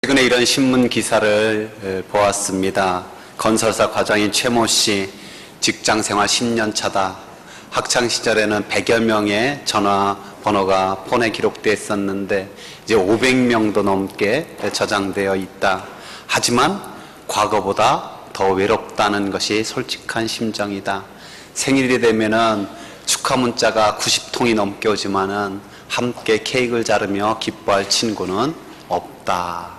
최근에 이런 신문 기사를 보았습니다. 건설사 과장인 최모 씨, 직장생활 10년 차다. 학창시절에는 100여 명의 전화번호가 폰에 기록되어 있었는데 이제 500명도 넘게 저장되어 있다. 하지만 과거보다 더 외롭다는 것이 솔직한 심정이다. 생일이 되면은 축하 문자가 90통이 넘게 오지만은 함께 케이크를 자르며 기뻐할 친구는 없다.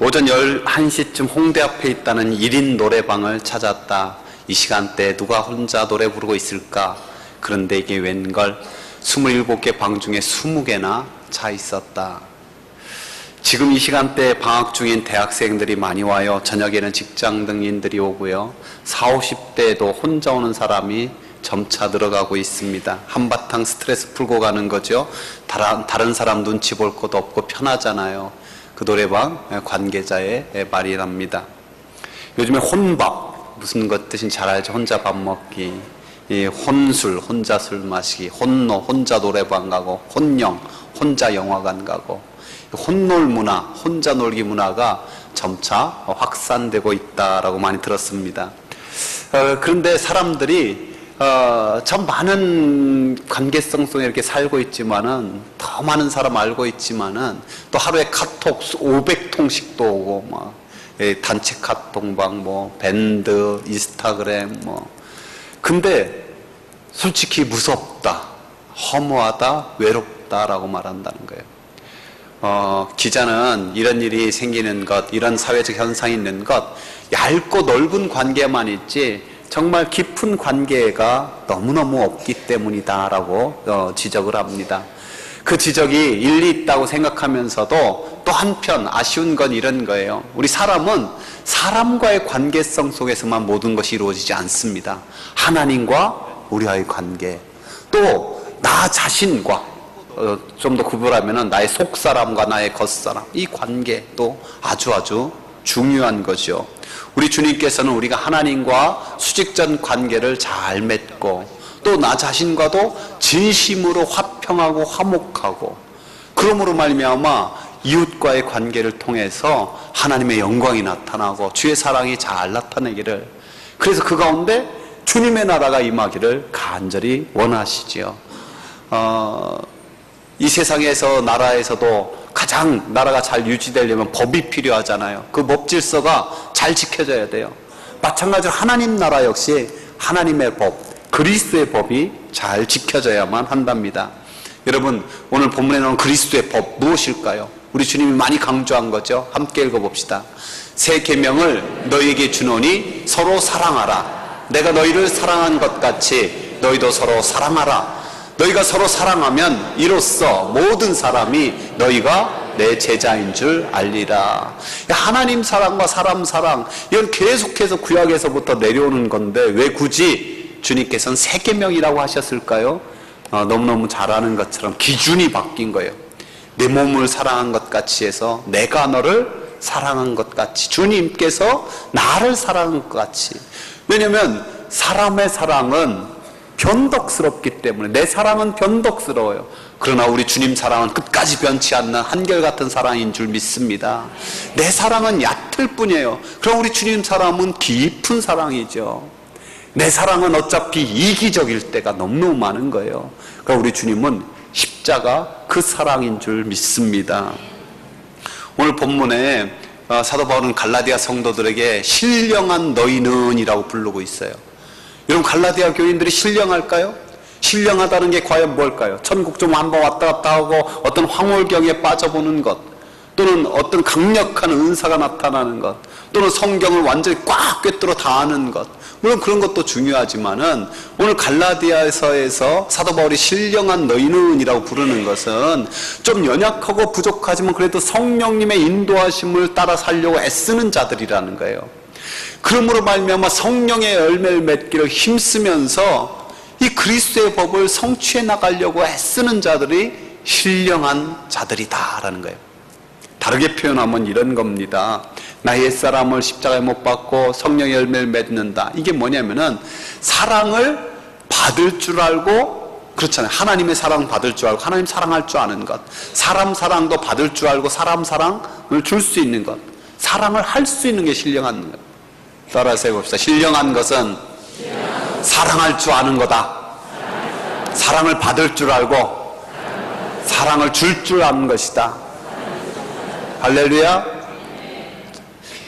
오전 11시쯤 홍대 앞에 있다는 1인 노래방을 찾았다. 이 시간대에 누가 혼자 노래 부르고 있을까? 그런데 이게 웬걸 27개 방 중에 20개나 차 있었다. 지금 이 시간대에 방학 중인 대학생들이 많이 와요. 저녁에는 직장 등인들이 오고요. 40, 50대에도 혼자 오는 사람이 점차 늘어가고 있습니다. 한바탕 스트레스 풀고 가는 거죠. 다른 사람 눈치 볼 것도 없고 편하잖아요. 그 노래방 관계자의 말이 납니다. 요즘에 혼밥, 무슨 것 뜻인지 잘 알죠? 혼자 밥 먹기, 혼술, 혼자 술 마시기, 혼노, 혼자 노래방 가고, 혼영, 혼자 영화관 가고, 혼놀 문화, 혼자 놀기 문화가 점차 확산되고 있다라고 많이 들었습니다. 그런데 사람들이 참 많은 관계성 속에 이렇게 살고 있지만은, 더 많은 사람 알고 있지만은, 또 하루에 카톡 500통씩도 오고, 단체 카톡방, 밴드, 인스타그램, 근데 솔직히 무섭다, 허무하다, 외롭다라고 말한다는 거예요. 기자는 이런 일이 생기는 것, 이런 사회적 현상이 있는 것, 얇고 넓은 관계만 있지, 정말 깊은 관계가 너무너무 없기 때문이다라고 지적을 합니다. 그 지적이 일리 있다고 생각하면서도 또 한편 아쉬운 건 이런 거예요. 우리 사람은 사람과의 관계성 속에서만 모든 것이 이루어지지 않습니다. 하나님과 우리와의 관계, 또 나 자신과 좀 더 구별하면 나의 속사람과 나의 겉사람, 이 관계도 아주 중요한 거죠. 우리 주님께서는 우리가 하나님과 수직전 관계를 잘 맺고 또 나 자신과도 진심으로 화평하고 화목하고, 그러므로 말미암아 이웃과의 관계를 통해서 하나님의 영광이 나타나고 주의 사랑이 잘 나타나기를, 그래서 그 가운데 주님의 나라가 임하기를 간절히 원하시지요. 이 세상에서 나라에서도 가장 나라가 잘 유지되려면 법이 필요하잖아요. 그 법 질서가 잘 지켜져야 돼요. 마찬가지로 하나님 나라 역시 하나님의 법, 그리스도의 법이 잘 지켜져야만 한답니다. 여러분, 오늘 본문에 나온 그리스도의 법 무엇일까요? 우리 주님이 많이 강조한 거죠. 함께 읽어봅시다. 새 계명을 너희에게 주노니 서로 사랑하라. 내가 너희를 사랑한 것 같이 너희도 서로 사랑하라. 너희가 서로 사랑하면 이로써 모든 사람이 너희가 내 제자인 줄 알리라. 하나님 사랑과 사람 사랑, 이건 계속해서 구약에서부터 내려오는 건데 왜 굳이 주님께서는 새 계명이라고 하셨을까요? 너무너무 잘 아는 것처럼 기준이 바뀐 거예요. 내 몸을 사랑한 것 같이 해서 내가 너를 사랑한 것 같이, 주님께서 나를 사랑한 것 같이. 왜냐하면 사람의 사랑은 변덕스럽기 때문에, 내 사랑은 변덕스러워요. 그러나 우리 주님 사랑은 끝까지 변치 않는 한결같은 사랑인 줄 믿습니다. 내 사랑은 얕을 뿐이에요. 그럼 우리 주님 사랑은 깊은 사랑이죠. 내 사랑은 어차피 이기적일 때가 너무너무 많은 거예요. 그러니까 우리 주님은 십자가 그 사랑인 줄 믿습니다. 오늘 본문에 사도 바울은 갈라디아 성도들에게 신령한 너희는 이라고 부르고 있어요. 여러분, 갈라디아 교인들이 신령할까요? 신령하다는 게 과연 뭘까요? 천국 좀 한번 왔다 갔다 하고 어떤 황홀경에 빠져보는 것, 또는 어떤 강력한 은사가 나타나는 것, 또는 성경을 완전히 꽉 꿰뚫어 다 아는 것, 물론 그런 것도 중요하지만은 오늘 갈라디아서에서 사도 바울이 신령한 너희는 이라고 부르는 것은 좀 연약하고 부족하지만 그래도 성령님의 인도하심을 따라 살려고 애쓰는 자들이라는 거예요. 그러므로 말미암아 성령의 열매를 맺기를 힘쓰면서 이 그리스도의 법을 성취해 나가려고 애쓰는 자들이 신령한 자들이다라는 거예요. 다르게 표현하면 이런 겁니다. 나 옛사람을 십자가에 못 박고 성령의 열매를 맺는다. 이게 뭐냐면은 사랑을 받을 줄 알고 그렇잖아요. 하나님의 사랑 받을 줄 알고 하나님 사랑할 줄 아는 것, 사람 사랑도 받을 줄 알고 사람 사랑을 줄 수 있는 것, 사랑을 할 수 있는 게 신령한 것. 따라서 해봅시다. 신령한 것은 사랑할 줄 아는 거다. 사랑을 받을 줄 알고 사랑을 줄 줄 아는 것이다. 할렐루야.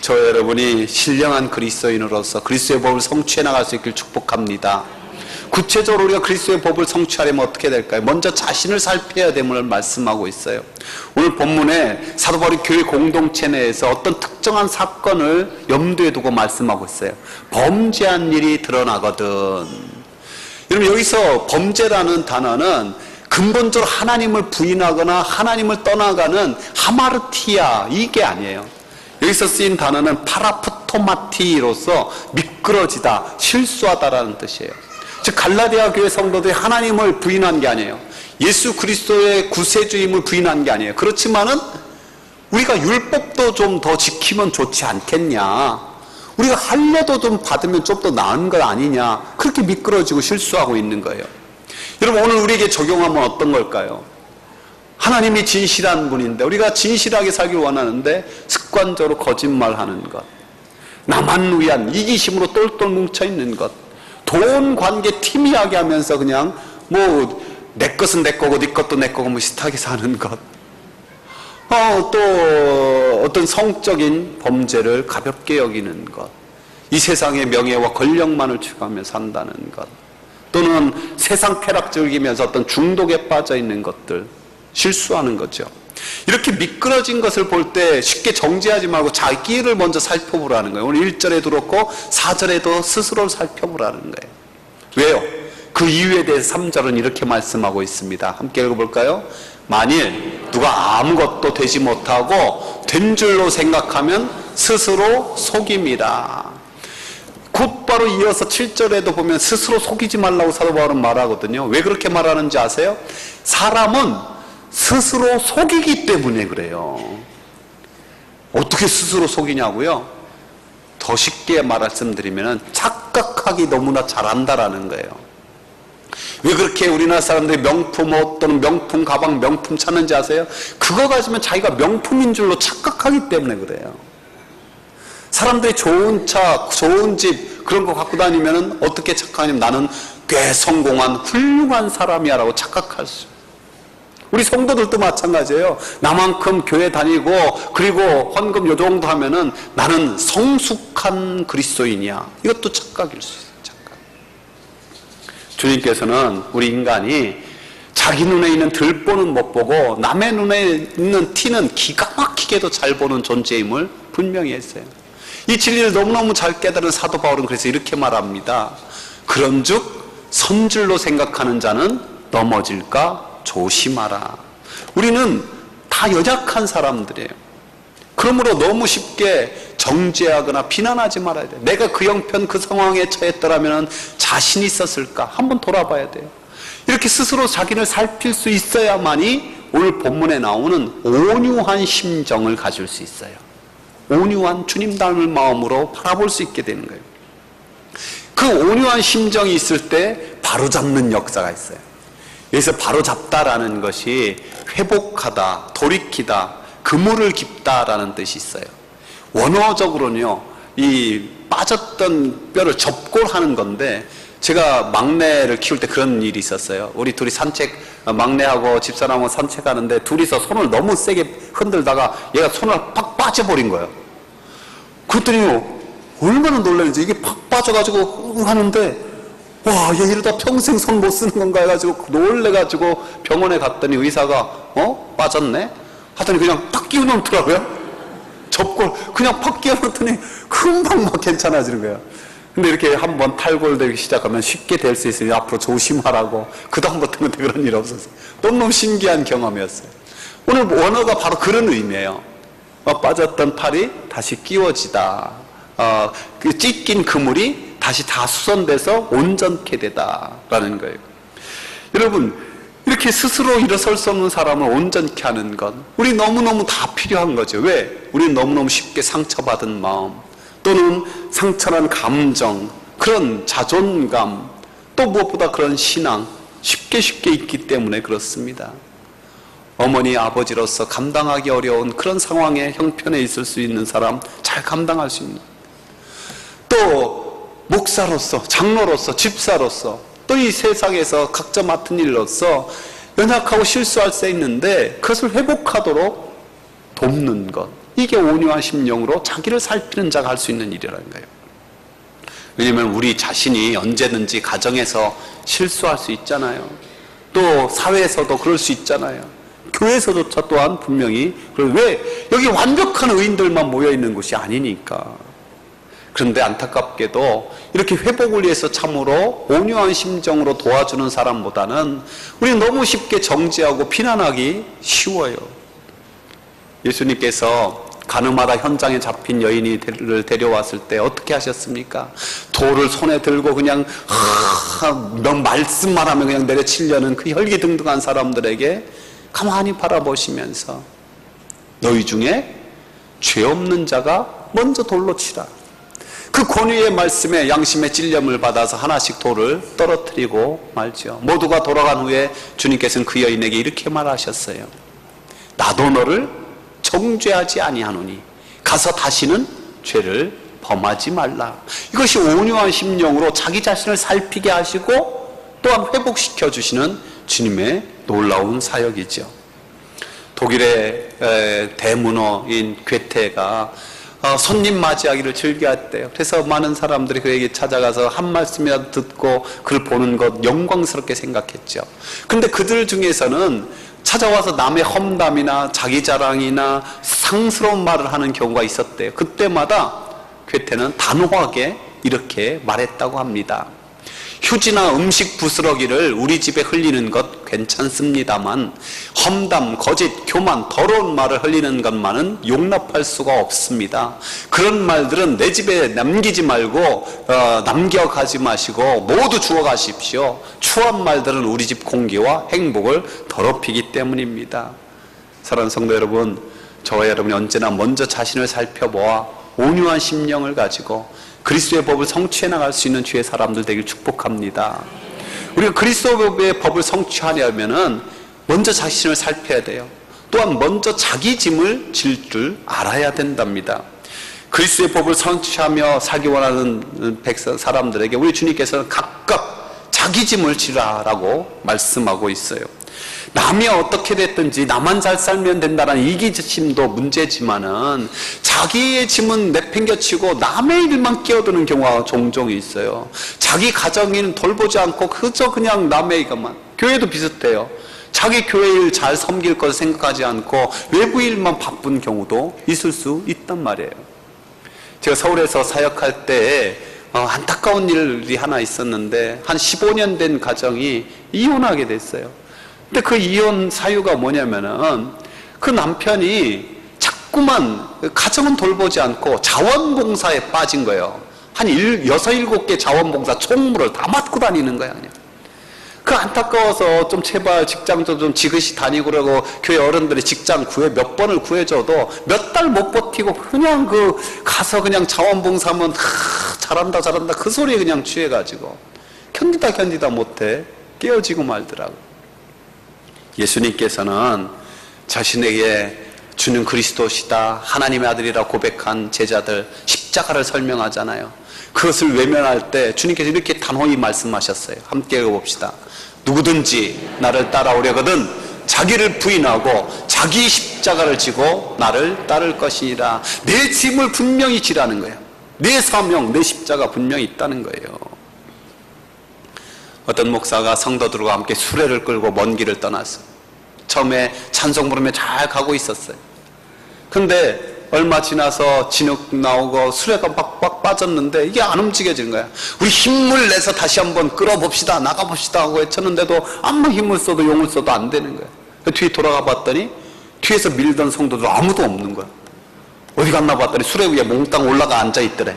저 여러분이 신령한 그리스도인으로서 그리스도의 법을 성취해 나갈 수 있길 축복합니다. 구체적으로 우리가 그리스도의 법을 성취하려면 어떻게 될까요? 먼저 자신을 살펴야 됨을 말씀하고 있어요. 오늘 본문에 사도 바울이 교회 공동체 내에서 어떤 특정한 사건을 염두에 두고 말씀하고 있어요. 범죄한 일이 드러나거든. 여러분, 여기서 범죄라는 단어는 근본적으로 하나님을 부인하거나 하나님을 떠나가는 하마르티아, 이게 아니에요. 여기서 쓰인 단어는 파라프토마티로서 미끄러지다, 실수하다라는 뜻이에요. 즉 갈라디아 교회 성도들이 하나님을 부인한 게 아니에요. 예수 그리스도의 구세주임을 부인한 게 아니에요. 그렇지만은 우리가 율법도 좀 더 지키면 좋지 않겠냐, 우리가 할례도 좀 받으면 좀 더 나은 것 아니냐, 그렇게 미끄러지고 실수하고 있는 거예요. 여러분, 오늘 우리에게 적용하면 어떤 걸까요? 하나님이 진실한 분인데 우리가 진실하게 살길 원하는데 습관적으로 거짓말하는 것, 나만 위한 이기심으로 똘똘 뭉쳐있는 것, 돈 관계 티미하게 하면서 그냥 뭐 내 것은 내 거고 네 것도 내 거고 무시하게 사는 것, 또 어떤 성적인 범죄를 가볍게 여기는 것, 이 세상의 명예와 권력만을 추구하며 산다는 것, 또는 세상 쾌락 즐기면서 어떤 중독에 빠져 있는 것들, 실수하는 거죠. 이렇게 미끄러진 것을 볼 때 쉽게 정죄하지 말고 자기를 먼저 살펴보라는 거예요. 오늘 1절에도 그렇고 4절에도 스스로를 살펴보라는 거예요. 왜요? 그 이유에 대해서 3절은 이렇게 말씀하고 있습니다. 함께 읽어볼까요? 만일 누가 아무것도 되지 못하고 된 줄로 생각하면 스스로 속임이라. 곧바로 이어서 7절에도 보면 스스로 속이지 말라고 사도 바울은 말하거든요. 왜 그렇게 말하는지 아세요? 사람은 스스로 속이기 때문에 그래요. 어떻게 스스로 속이냐고요? 더 쉽게 말씀드리면 착각하기 너무나 잘한다라는 거예요. 왜 그렇게 우리나라 사람들이 명품 옷 또는 명품 가방, 명품 찾는지 아세요? 그거 가지면 자기가 명품인 줄로 착각하기 때문에 그래요. 사람들이 좋은 차, 좋은 집 그런 거 갖고 다니면 어떻게 착각하냐면 나는 꽤 성공한 훌륭한 사람이야 라고 착각할 수. 우리 성도들도 마찬가지예요. 나만큼 교회 다니고 그리고 헌금 요 정도 하면은 나는 성숙한 그리스도인이야. 이것도 착각일 수 있어요. 착각. 주님께서는 우리 인간이 자기 눈에 있는 들보는 못 보고 남의 눈에 있는 티는 기가 막히게도 잘 보는 존재임을 분명히 했어요. 이 진리를 너무너무 잘 깨달은 사도 바울은 그래서 이렇게 말합니다. 그런즉 선줄로 생각하는 자는 넘어질까 조심하라. 우리는 다 연약한 사람들이에요. 그러므로 너무 쉽게 정죄하거나 비난하지 말아야 돼요. 내가 그 형편 그 상황에 처했더라면 자신이 있었을까? 한번 돌아봐야 돼요. 이렇게 스스로 자기를 살필 수 있어야만이 오늘 본문에 나오는 온유한 심정을 가질 수 있어요. 온유한 주님 닮을 마음으로 바라볼 수 있게 되는 거예요. 그 온유한 심정이 있을 때 바로잡는 역사가 있어요. 여기서 바로잡다라는 것이 회복하다, 돌이키다, 그물을 깁다라는 뜻이 있어요. 원어적으로는요, 이 빠졌던 뼈를 접골하는 건데, 제가 막내를 키울 때 그런 일이 있었어요. 우리 둘이 막내하고 집사람하고 산책하는데 둘이서 손을 너무 세게 흔들다가 얘가 손을 팍 빠져버린 거예요. 그랬더니 얼마나 놀랐는지 이게 팍 빠져가지고 하는데, 와, 얘 이러다 평생 손 못 쓰는 건가 해가지고 놀래가지고 병원에 갔더니 의사가 빠졌네? 하더니 그냥 팍 끼워 놓더라고요. 접골 그냥 팍 끼워 놓더니 금방 막 괜찮아지는 거예요. 근데 이렇게 한번 탈골되기 시작하면 쉽게 될 수 있으니 앞으로 조심하라고. 그 다음부터는 그런 일 없었어요. 너무너무 신기한 경험이었어요. 오늘 원어가 바로 그런 의미예요. 빠졌던 팔이 다시 끼워지다. 그 찢긴 그물이 다시 다 수선돼서 온전케 되다라는 거예요. 여러분, 이렇게 스스로 일어설 수 없는 사람을 온전케 하는 것, 우리 너무너무 다 필요한 거죠. 왜? 우리는 너무너무 쉽게 상처받은 마음, 또는 상처난 감정, 그런 자존감, 또 무엇보다 그런 신앙, 쉽게 쉽게 있기 때문에 그렇습니다. 어머니, 아버지로서 감당하기 어려운 그런 상황에 형편에 있을 수 있는 사람, 잘 감당할 수 있는, 또 목사로서, 장로로서, 집사로서, 또 이 세상에서 각자 맡은 일로서 연약하고 실수할 수 있는데 그것을 회복하도록 돕는 것, 이게 온유한 심령으로 자기를 살피는 자가 할 수 있는 일이라는 거예요. 왜냐하면 우리 자신이 언제든지 가정에서 실수할 수 있잖아요. 또 사회에서도 그럴 수 있잖아요. 교회에서조차 또한 분명히. 왜? 여기 완벽한 의인들만 모여있는 곳이 아니니까. 그런데 안타깝게도 이렇게 회복을 위해서 참으로 온유한 심정으로 도와주는 사람보다는 우리는 너무 쉽게 정죄하고 비난하기 쉬워요. 예수님께서 가늠하다 현장에 잡힌 여인을 데려왔을 때 어떻게 하셨습니까? 돌을 손에 들고 그냥 넌 말씀만 하면 그냥 내려치려는 그 혈기등등한 사람들에게 가만히 바라보시면서 너희 중에 죄 없는 자가 먼저 돌로 치라. 그 권위의 말씀에 양심의 찔림을 받아서 하나씩 돌을 떨어뜨리고 말죠. 모두가 돌아간 후에 주님께서는 그 여인에게 이렇게 말하셨어요. 나도 너를 정죄하지 아니하노니 가서 다시는 죄를 범하지 말라. 이것이 온유한 심령으로 자기 자신을 살피게 하시고 또한 회복시켜 주시는 주님의 놀라운 사역이죠. 독일의 대문호인 괴테가 손님 맞이하기를 즐겨했대요. 그래서 많은 사람들이 그에게 찾아가서 한 말씀이라도 듣고 그를 보는 것 영광스럽게 생각했죠. 근데 그들 중에서는 찾아와서 남의 험담이나 자기 자랑이나 상스러운 말을 하는 경우가 있었대요. 그때마다 괴테는 단호하게 이렇게 말했다고 합니다. 휴지나 음식 부스러기를 우리 집에 흘리는 것 괜찮습니다만 험담, 거짓, 교만, 더러운 말을 흘리는 것만은 용납할 수가 없습니다. 그런 말들은 내 집에 남기지 말고 남겨가지 마시고 모두 주워가십시오. 추한 말들은 우리 집 공기와 행복을 더럽히기 때문입니다. 사랑하는 성도 여러분, 저와 여러분이 언제나 먼저 자신을 살펴보아 온유한 심령을 가지고 그리스도의 법을 성취해 나갈 수 있는 주의 사람들 되길 축복합니다. 우리가 그리스도의 법을 성취하려면은 먼저 자신을 살펴야 돼요. 또한 먼저 자기 짐을 질 줄 알아야 된답니다. 그리스도의 법을 성취하며 살기 원하는 사람들에게 우리 주님께서는 각각 자기 짐을 지라라고 말씀하고 있어요. 남이 어떻게 됐든지 나만 잘 살면 된다는 이기심도 문제지만은 자기의 짐은 내팽겨치고 남의 일만 끼어드는 경우가 종종 있어요. 자기 가정일은 돌보지 않고 그저 그냥 남의 일만. 교회도 비슷해요. 자기 교회 일 잘 섬길 것을 생각하지 않고 외부 일만 바쁜 경우도 있을 수 있단 말이에요. 제가 서울에서 사역할 때 안타까운 일이 하나 있었는데 한 15년 된 가정이 이혼하게 됐어요. 근데 그 이혼 사유가 뭐냐면은 그 남편이 자꾸만 가정은 돌보지 않고 자원봉사에 빠진 거예요. 한 6, 7개 자원봉사 총무를 다 맡고 다니는 거야, 그냥. 그 안타까워서 좀 제발 직장도 좀 지그시 다니고 그러고 교회 어른들이 직장 몇 번을 구해줘도 몇 달 못 버티고 그냥 가서 그냥 자원봉사하면 잘한다 그 소리에 그냥 취해가지고 견디다 못해 깨어지고 말더라고. 예수님께서는 자신에게 주는 그리스도시다, 하나님의 아들이라 고백한 제자들 십자가를 설명하잖아요. 그것을 외면할 때 주님께서 이렇게 단호히 말씀하셨어요. 함께 읽어봅시다. 누구든지 나를 따라오려거든 자기를 부인하고 자기 십자가를 지고 나를 따를 것이니라. 내 짐을 분명히 지라는 거예요. 내 사명, 내 십자가 분명히 있다는 거예요. 어떤 목사가 성도들과 함께 수레를 끌고 먼 길을 떠났어요. 처음에 찬송 부르며 잘 가고 있었어요. 근데 얼마 지나서 진흙 나오고 수레가 빡빡 빠졌는데 이게 안 움직여지는 거야. 우리 힘을 내서 다시 한번 끌어봅시다, 나가봅시다 하고 외쳤는데도 아무 힘을 써도 용을 써도 안 되는 거야. 뒤에 돌아가 봤더니 뒤에서 밀던 성도들 아무도 없는 거야. 어디 갔나 봤더니 수레 위에 몽땅 올라가 앉아있더래.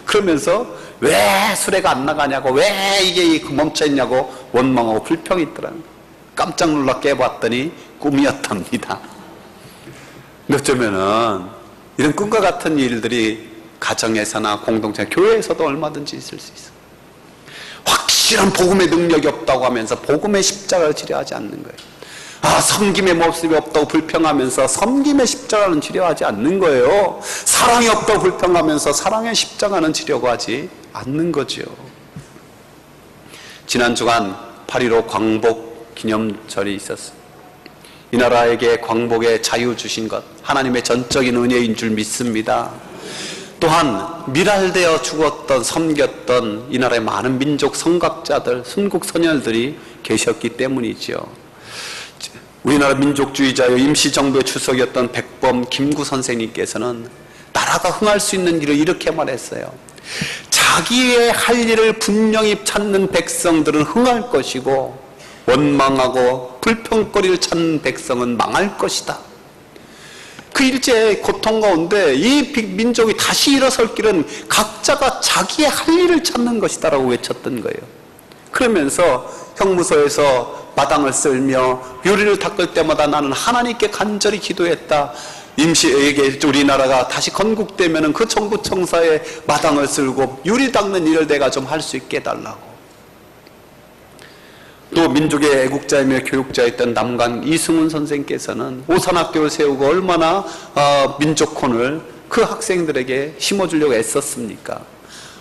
그러면서 왜 수레가 안 나가냐고, 왜 이게 멈춰있냐고 원망하고 불평이 있더라는 거야. 깜짝 놀라 깨봤더니 꿈이었답니다. 어쩌면은 이런 꿈과 같은 일들이 가정에서나 공동체, 교회에서도 얼마든지 있을 수 있어. 확실한 복음의 능력이 없다고 하면서 복음의 십자가를 치료하지 않는 거예요. 섬김의 모습이 없다고 불평하면서 섬김의 십자가는 치료하지 않는 거예요. 사랑이 없다고 불평하면서 사랑의 십자가는 치료하지 않는 거죠. 지난 주간 8.15 광복 기념절이 있었어요. 이 나라에게 광복의 자유 주신 것, 하나님의 전적인 은혜인 줄 믿습니다. 또한 미랄되어 죽었던, 섬겼던 이 나라의 많은 민족 성각자들, 순국선열들이 계셨기 때문이죠. 우리나라 민족주의자요 임시정부의 주석이었던 백범 김구 선생님께서는 나라가 흥할 수 있는 길을 이렇게 말했어요. 자기의 할 일을 분명히 찾는 백성들은 흥할 것이고 원망하고 불평거리를 찾는 백성은 망할 것이다. 그 일제의 고통 가운데 이 민족이 다시 일어설 길은 각자가 자기의 할 일을 찾는 것이다 라고 외쳤던 거예요. 그러면서 형무소에서 마당을 쓸며 요리를 닦을 때마다 나는 하나님께 간절히 기도했다. 임시에게 우리나라가 다시 건국되면 그 정부청사에 마당을 쓸고 요리 닦는 일을 내가 좀 할 수 있게 해달라고. 또 민족의 애국자이며 교육자였던 남강 이승훈 선생께서는 오산학교를 세우고 얼마나 민족혼을 그 학생들에게 심어주려고 애썼습니까?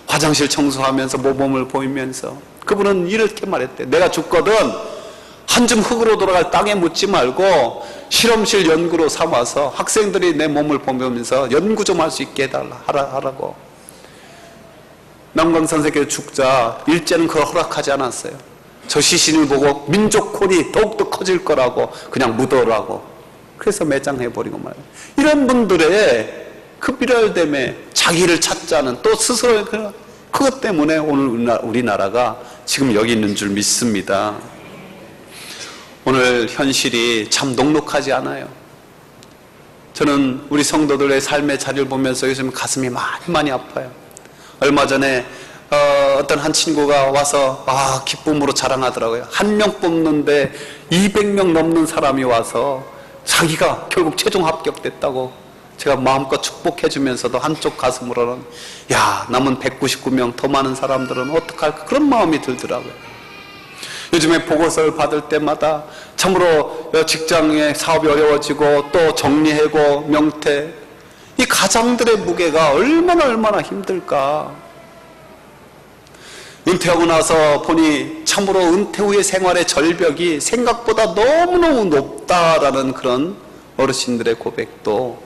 화장실 청소하면서 모범을 보이면서 그분은 이렇게 말했대. 내가 죽거든 한 줌 흙으로 돌아갈 땅에 묻지 말고 실험실 연구로 삼아서 학생들이 내 몸을 보면서 연구 좀 할 수 있게 하라고. 남강 선생께서 죽자 일제는 그걸 허락하지 않았어요. 저 시신을 보고 민족혼이 더욱더 커질 거라고 그냥 묻어라고. 그래서 매장해버리고 말이에요. 이런 분들의 그 미랄됨에 자기를 찾자는 또 스스로 그것 때문에 오늘 우리나라가 지금 여기 있는 줄 믿습니다. 오늘 현실이 참 녹록하지 않아요. 저는 우리 성도들의 삶의 자리를 보면서 요즘 가슴이 많이 아파요. 얼마 전에 어떤 한 친구가 와서 기쁨으로 자랑하더라고요. 한 명 뽑는데 200명 넘는 사람이 와서 자기가 결국 최종 합격됐다고. 제가 마음껏 축복해주면서도 한쪽 가슴으로는 남은 199명 더 많은 사람들은 어떡할까 그런 마음이 들더라고요. 요즘에 보고서를 받을 때마다 참으로 직장의 사업이 어려워지고 또 정리해고 명퇴, 이 가장들의 무게가 얼마나 힘들까. 은퇴하고 나서 보니 참으로 은퇴 후의 생활의 절벽이 생각보다 너무너무 높다라는 그런 어르신들의 고백도,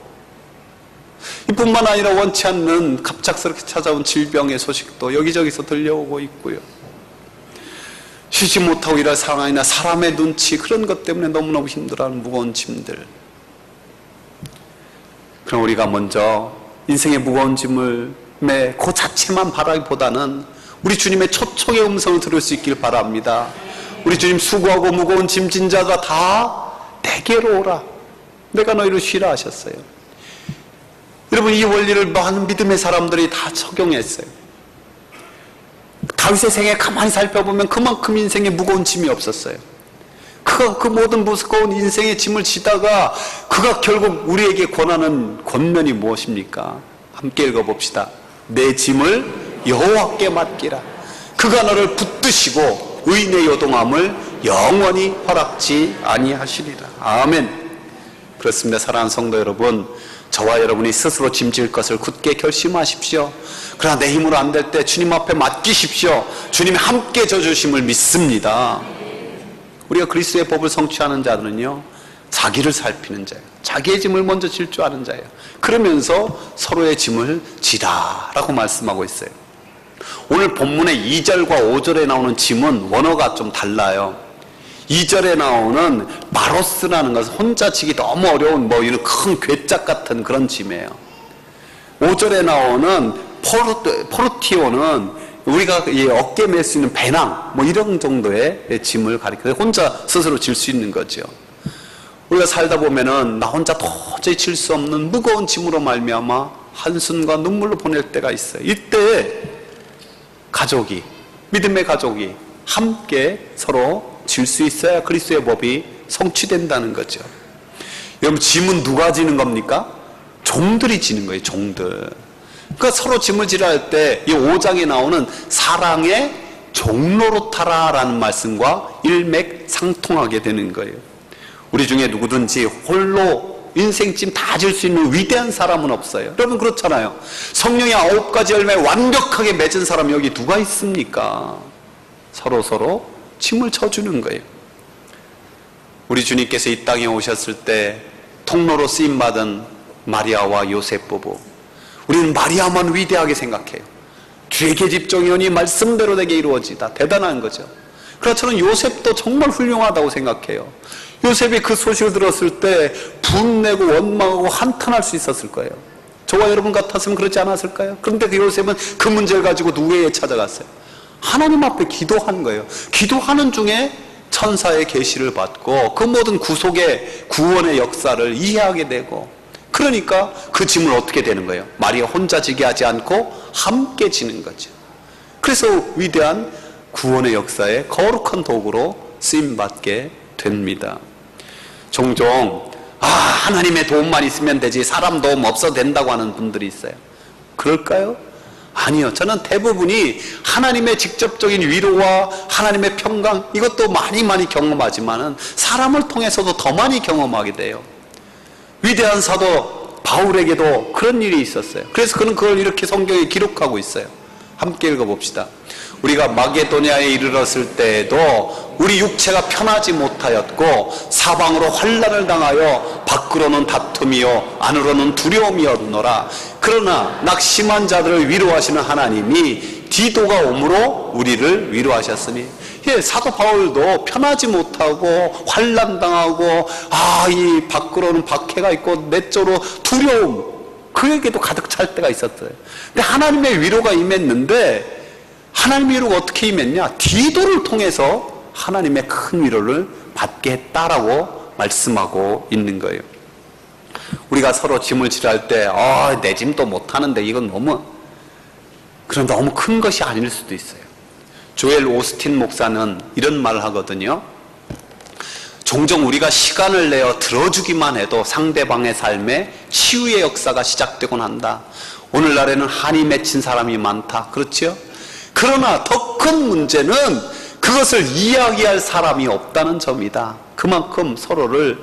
이뿐만 아니라 원치 않는 갑작스럽게 찾아온 질병의 소식도 여기저기서 들려오고 있고요. 쉬지 못하고 일할 상황이나 사람의 눈치, 그런 것 때문에 너무너무 힘들어하는 무거운 짐들. 그럼 우리가 먼저 인생의 무거운 짐을 그 자체만 바라기보다는 우리 주님의 초청의 음성을 들을 수 있길 바랍니다. 우리 주님 수고하고 무거운 짐진 자가 다 내게로 오라. 내가 너희를 쉬라 하셨어요. 여러분, 이 원리를 많은 믿음의 사람들이 다 적용했어요. 다윗의 생애 가만히 살펴보면 그만큼 인생에 무거운 짐이 없었어요. 그 모든 무거운 인생의 짐을 지다가 그가 결국 우리에게 권하는 권면이 무엇입니까? 함께 읽어봅시다. 내 짐을 여호와께 맡기라. 그가 너를 붙드시고 의인의 요동함을 영원히 허락지 아니하시리라. 아멘. 그렇습니다. 사랑하는 성도 여러분, 저와 여러분이 스스로 짐질 것을 굳게 결심하십시오. 그러나 내 힘으로 안 될 때 주님 앞에 맡기십시오. 주님이 함께 져주심을 믿습니다. 우리가 그리스도의 법을 성취하는 자들은요, 자기를 살피는 자예요. 자기의 짐을 먼저 질 줄 아는 자예요. 그러면서 서로의 짐을 지라라고 말씀하고 있어요. 오늘 본문의 2절과 5절에 나오는 짐은 원어가 좀 달라요. 2절에 나오는 바로스라는 것은 혼자 지기 너무 어려운 이런 큰 괴짝 같은 그런 짐이에요. 5절에 나오는 포르티오는 우리가 어깨에 맬 수 있는 배낭 이런 정도의 짐을 가리켜서 혼자 스스로 질 수 있는 거죠. 우리가 살다 보면은 나 혼자 도저히 질 수 없는 무거운 짐으로 말미암아 한숨과 눈물로 보낼 때가 있어요. 이때 가족이, 믿음의 가족이 함께 서로 질 수 있어야 그리스도의 법이 성취된다는 거죠. 여러분, 짐은 누가 지는 겁니까? 종들이 지는 거예요. 종들. 그러니까 서로 짐을 지라 할 때 이 5장에 나오는 사랑의 종노릇하라라는 말씀과 일맥상통하게 되는 거예요. 우리 중에 누구든지 홀로 인생짐 다 질 수 있는 위대한 사람은 없어요. 여러분 그렇잖아요. 성령의 9가지 열매 완벽하게 맺은 사람 여기 누가 있습니까? 서로 짐을 져주는 거예요. 우리 주님께서 이 땅에 오셨을 때 통로로 쓰임받은 마리아와 요셉 부부, 우리는 마리아만 위대하게 생각해요. 주의 계집 정연이 말씀대로 되게 이루어지다. 대단한 거죠. 그래서 저는 요셉도 정말 훌륭하다고 생각해요. 요셉이 그 소식을 들었을 때 분내고 원망하고 한탄할 수 있었을 거예요. 저와 여러분 같았으면 그렇지 않았을까요? 그런데 그 요셉은 그 문제를 가지고 누구에게 찾아갔어요? 하나님 앞에 기도한 거예요. 기도하는 중에 천사의 계시를 받고 그 모든 구속의 구원의 역사를 이해하게 되고, 그러니까 그 짐을 어떻게 되는 거예요? 마리아 혼자 지게 하지 않고 함께 지는 거죠. 그래서 위대한 구원의 역사에 거룩한 도구로 쓰임받게 됩니다. 종종 하나님의 도움만 있으면 되지 사람 도움 없어도 된다고 하는 분들이 있어요. 그럴까요? 아니요. 저는 대부분이 하나님의 직접적인 위로와 하나님의 평강, 이것도 많이 경험하지만은 사람을 통해서도 더 많이 경험하게 돼요. 위대한 사도 바울에게도 그런 일이 있었어요. 그래서 그는 그걸 이렇게 성경에 기록하고 있어요. 함께 읽어봅시다. 우리가 마게도냐에 이르렀을 때에도 우리 육체가 편하지 못하였고 사방으로 환난을 당하여 밖으로는 다툼이요 안으로는 두려움이었노라. 그러나 낙심한 자들을 위로하시는 하나님이 디도가 오므로 우리를 위로하셨으니, 사도 바울도 편하지 못하고 환난 당하고 이 밖으로는 박해가 있고 내적으로 두려움, 그에게도 가득 찰 때가 있었어요. 근데 하나님의 위로가 임했는데, 하나님의 위로가 어떻게 임했냐? 디도를 통해서 하나님의 큰 위로를 받게 했다라고 말씀하고 있는 거예요. 우리가 서로 짐을 지랄 때 내 짐도 못하는데 이건 너무 큰 것이 아닐 수도 있어요. 조엘 오스틴 목사는 이런 말을 하거든요. 종종 우리가 시간을 내어 들어주기만 해도 상대방의 삶에 치유의 역사가 시작되곤 한다. 오늘날에는 한이 맺힌 사람이 많다. 그렇죠? 그러나 더 큰 문제는 그것을 이야기할 사람이 없다는 점이다. 그만큼 서로를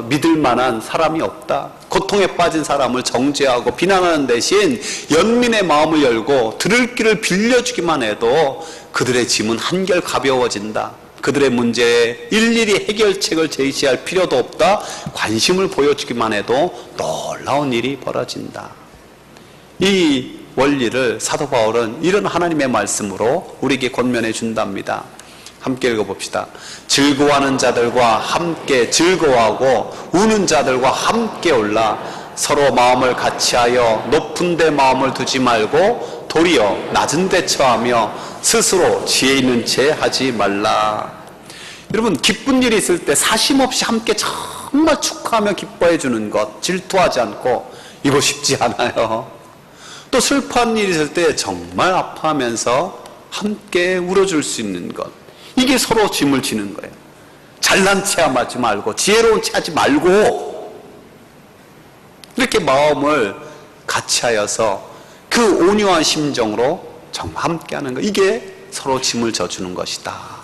믿을 만한 사람이 없다. 고통에 빠진 사람을 정죄하고 비난하는 대신 연민의 마음을 열고 들을 길을 빌려주기만 해도 그들의 짐은 한결 가벼워진다. 그들의 문제에 일일이 해결책을 제시할 필요도 없다. 관심을 보여주기만 해도 놀라운 일이 벌어진다. 이 원리를 사도 바울은 이런 하나님의 말씀으로 우리에게 권면해 준답니다. 함께 읽어봅시다. 즐거워하는 자들과 함께 즐거워하고 우는 자들과 함께 올라 서로 마음을 같이하여 높은 데 마음을 두지 말고 도리어 낮은 데 처하며 스스로 지혜 있는 채 하지 말라. 여러분, 기쁜 일이 있을 때 사심없이 함께 정말 축하하며 기뻐해 주는 것, 질투하지 않고, 이거 쉽지 않아요. 또 슬퍼한 일이 있을 때 정말 아파하면서 함께 울어줄 수 있는 것, 이게 서로 짐을 지는 거예요. 잘난 체하지 말고 지혜로운 체하지 말고 이렇게 마음을 같이 하여서 그 온유한 심정으로 정말 함께하는 것, 이게 서로 짐을 져주는 것이다.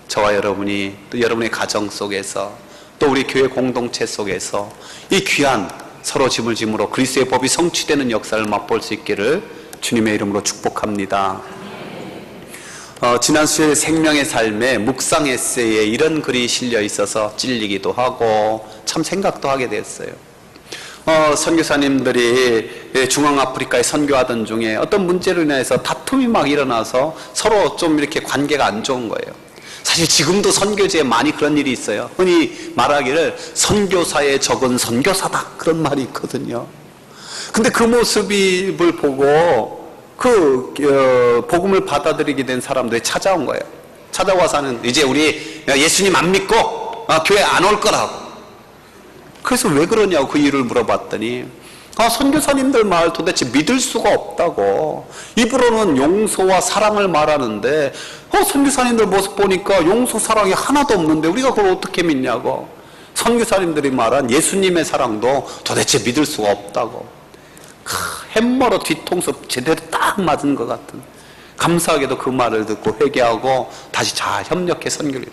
저와 여러분이 또 여러분의 가정 속에서 또 우리 교회 공동체 속에서 이 귀한 서로 짐을 짐으로 그리스도의 법이 성취되는 역사를 맛볼 수 있기를 주님의 이름으로 축복합니다. 지난 수요일 생명의 삶에 묵상 에세이에 이런 글이 실려 있어서 찔리기도 하고 참 생각도 하게 됐어요. 선교사님들이 중앙아프리카에 선교하던 중에 어떤 문제로 인해서 다툼이 막 일어나서 서로 좀 이렇게 관계가 안 좋은 거예요. 사실 지금도 선교지에 많이 그런 일이 있어요. 흔히 말하기를 선교사의 적은 선교사다, 그런 말이 있거든요. 근데 그 모습을 보고 복음을 받아들이게 된 사람들이 찾아온 거예요. 찾아와서는 이제 우리 예수님 안 믿고 교회 안 올 거라고. 그래서 왜 그러냐고 그 이유를 물어봤더니 선교사님들 말 도대체 믿을 수가 없다고. 입으로는 용서와 사랑을 말하는데 선교사님들 모습 보니까 용서 사랑이 하나도 없는데 우리가 그걸 어떻게 믿냐고. 선교사님들이 말한 예수님의 사랑도 도대체 믿을 수가 없다고. 햄머로 뒤통수 제대로 딱 맞은 것 같은 감사하게도 그 말을 듣고 회개하고 다시 잘 협력해 선교를.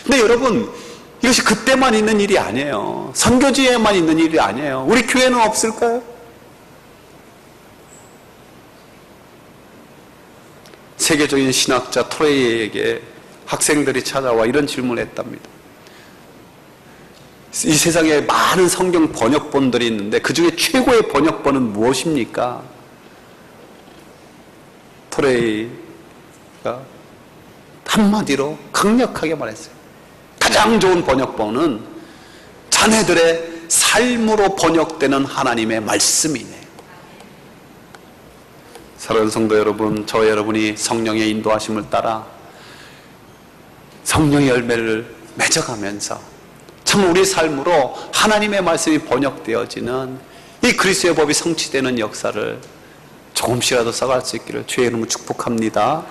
근데 여러분, 이것이 그때만 있는 일이 아니에요. 선교지에만 있는 일이 아니에요. 우리 교회는 없을까요? 세계적인 신학자 토레이에게 학생들이 찾아와 이런 질문을 했답니다. 이 세상에 많은 성경 번역본들이 있는데 그 중에 최고의 번역본은 무엇입니까? 토레이가 한마디로 강력하게 말했어요. 가장 좋은 번역본은 자네들의 삶으로 번역되는 하나님의 말씀이네. 사랑하는 성도 여러분, 저 여러분이 성령의 인도하심을 따라 성령의 열매를 맺어가면서 참 우리 삶으로 하나님의 말씀이 번역되어지는 이 그리스도의 법이 성취되는 역사를 조금씩이라도 써갈 수 있기를 주의 이름으로 축복합니다.